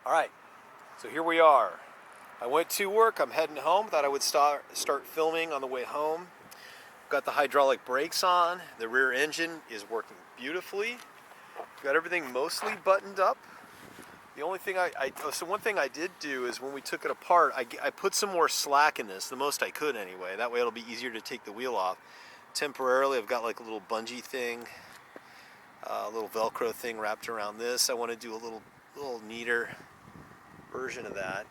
All right, so here we are. I went to work, I'm heading home. Thought I would start filming on the way home. Got the hydraulic brakes on. The rear engine is working beautifully. Got everything mostly buttoned up. The only thing one thing I did do is when we took it apart, I put some more slack in this, the most I could anyway. That way it'll be easier to take the wheel off. Temporarily, I've got like a little bungee thing, a little Velcro thing wrapped around this. I want to do a little neater version of that.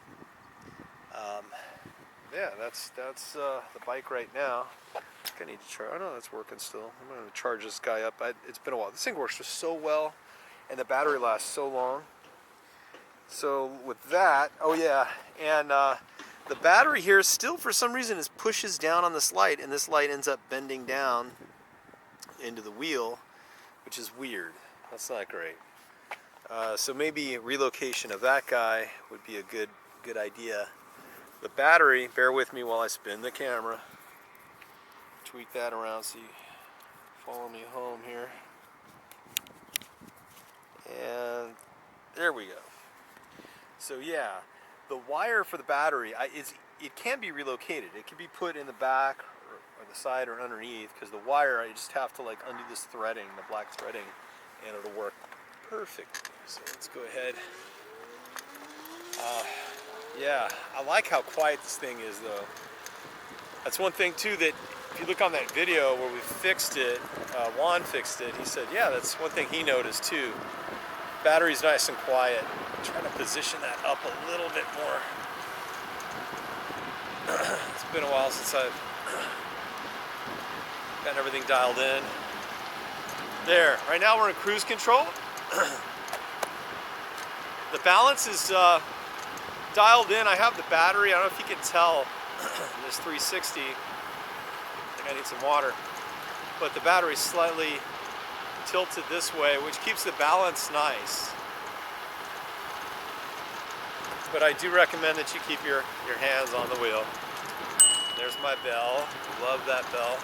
Yeah, that's the bike right now. I think I need to charge. Oh no, that's working still. I'm going to charge this guy up. It's been a while. This thing works just so well, and the battery lasts so long. So with that, oh yeah, and the battery here still, for some reason, pushes down on this light, and this light ends up bending down into the wheel, which is weird. That's not great. So maybe relocation of that guy would be a good idea. The battery, bear with me while I spin the camera. Tweak that around so you follow me home here. And there we go. So yeah, the wire for the battery, it can be relocated. It can be put in the back or the side or underneath, because the wire, I just have to like undo this threading, the black threading, and it'll work perfect. So let's go ahead. Yeah, I like how quiet this thing is though. That's one thing too, that if you look on that video where we fixed it, Juan fixed it, he said, yeah, that's one thing he noticed too. Battery's nice and quiet. I'm trying to position that up a little bit more. It's been a while since I've got everything dialed in. There, right now we're in cruise control. The balance is dialed in. I have the battery. I don't know if you can tell. This 360. I think I need some water. But the battery's slightly tilted this way, which keeps the balance nice. But I do recommend that you keep your hands on the wheel. There's my bell. Love that bell.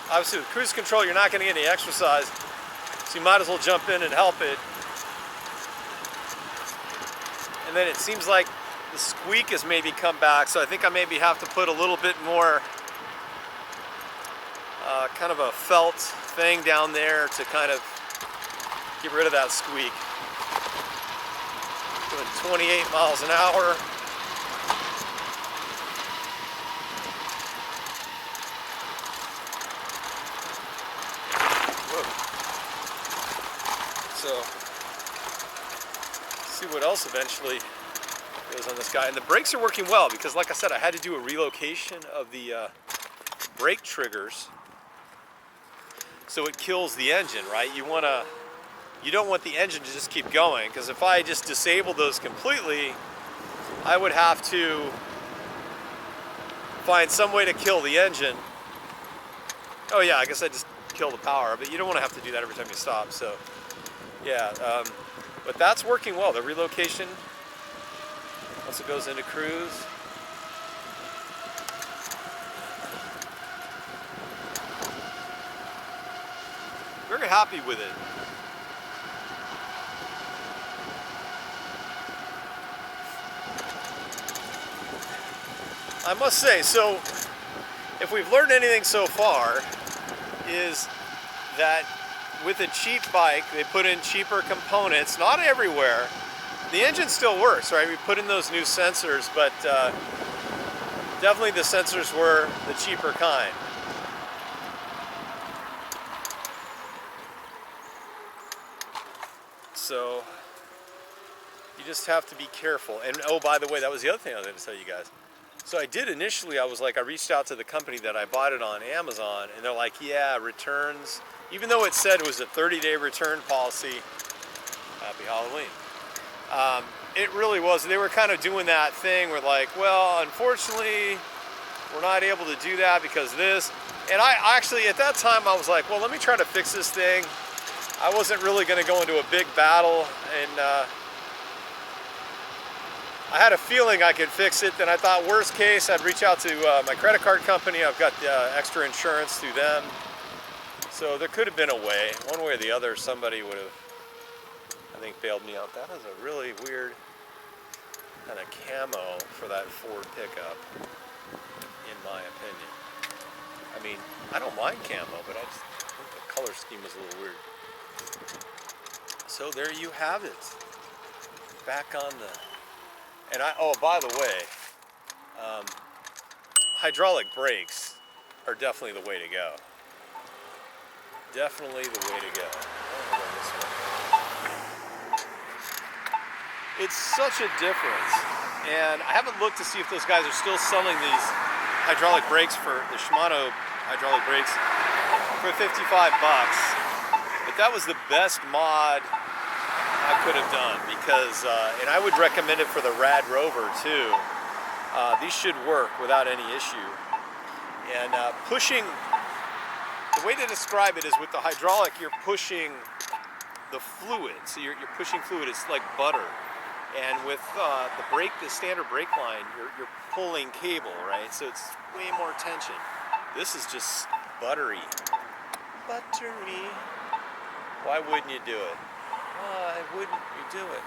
Obviously with cruise control you're not going to get any exercise, so you might as well jump in and help it. And then it seems like the squeak has maybe come back, so I think I maybe have to put a little bit more kind of a felt thing down there to kind of get rid of that squeak. Doing 28 miles an hour. Whoa. So, see what else eventually goes on this guy. And the brakes are working well because, like I said, I had to do a relocation of the brake triggers. So it kills the engine, right? You don't want the engine to just keep going, because if I just disable those completely, I would have to find some way to kill the engine. Oh yeah, I guess I just kill the power, but you don't want to have to do that every time you stop. So yeah, but that's working well. The relocation, once it goes into cruise. Very happy with it. I must say, so if we've learned anything so far, is that with a cheap bike, they put in cheaper components, not everywhere. The engine still works, right? We put in those new sensors, but definitely the sensors were the cheaper kind. So you just have to be careful. And oh, by the way, that was the other thing I was going to tell you guys. So I did initially, I reached out to the company that I bought it on Amazon, and they're like, yeah, returns, even though it said it was a 30-day return policy, happy Halloween. It really was, they were kind of doing that thing where like, well, unfortunately, we're not able to do that because this. And I actually, at that time, I was like, well, let me try to fix this thing. I wasn't really going to go into a big battle, and I had a feeling I could fix it. Then I thought, worst case, I'd reach out to my credit card company. I've got extra insurance through them. So there could have been a way, one way or the other, somebody would have, I think, something failed me out. That is a really weird kind of camo for that Ford pickup, in my opinion. I mean, I don't mind camo, but I just think the color scheme is a little weird. So there you have it. Back on the... And oh, by the way, hydraulic brakes are definitely the way to go. Definitely the way to go. It's such a difference. And I haven't looked to see if those guys are still selling these hydraulic brakes for the Shimano hydraulic brakes for 55 bucks. But that was the best mod I could have done because, and I would recommend it for the Rad Rover too. These should work without any issue. And pushing, the way to describe it is with the hydraulic, you're pushing the fluid. So you're pushing fluid, it's like butter. And with the standard brake line, you're pulling cable, right? So it's way more tension. This is just buttery. Buttery. Why wouldn't you do it? Why wouldn't you do it?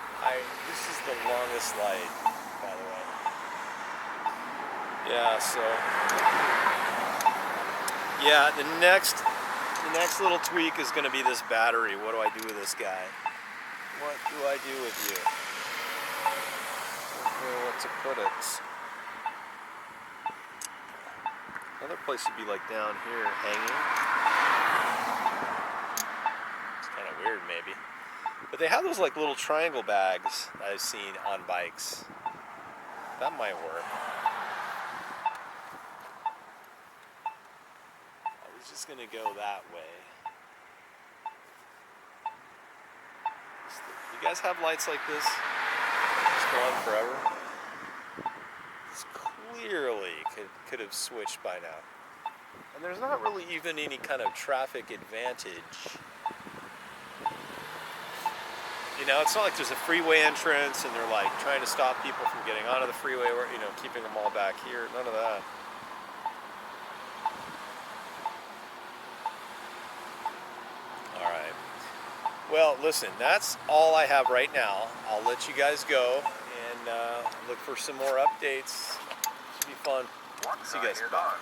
This is the longest light, by the way. Yeah, so. Yeah, the next little tweak is going to be this battery. What do I do with this guy? What do I do with you? Where to put it? Another place would be like down here, hanging. It's kind of weird, maybe. But they have those like little triangle bags that I've seen on bikes. That might work. I was just gonna go that way. You guys have lights like this? Just go on forever? This clearly could have switched by now. And there's not really even any kind of traffic advantage. You know, it's not like there's a freeway entrance and they're like trying to stop people from getting onto the freeway or, you know, keeping them all back here. None of that. All right. Well, listen, that's all I have right now. I'll let you guys go and look for some more updates. Should be fun. See you guys. Bye.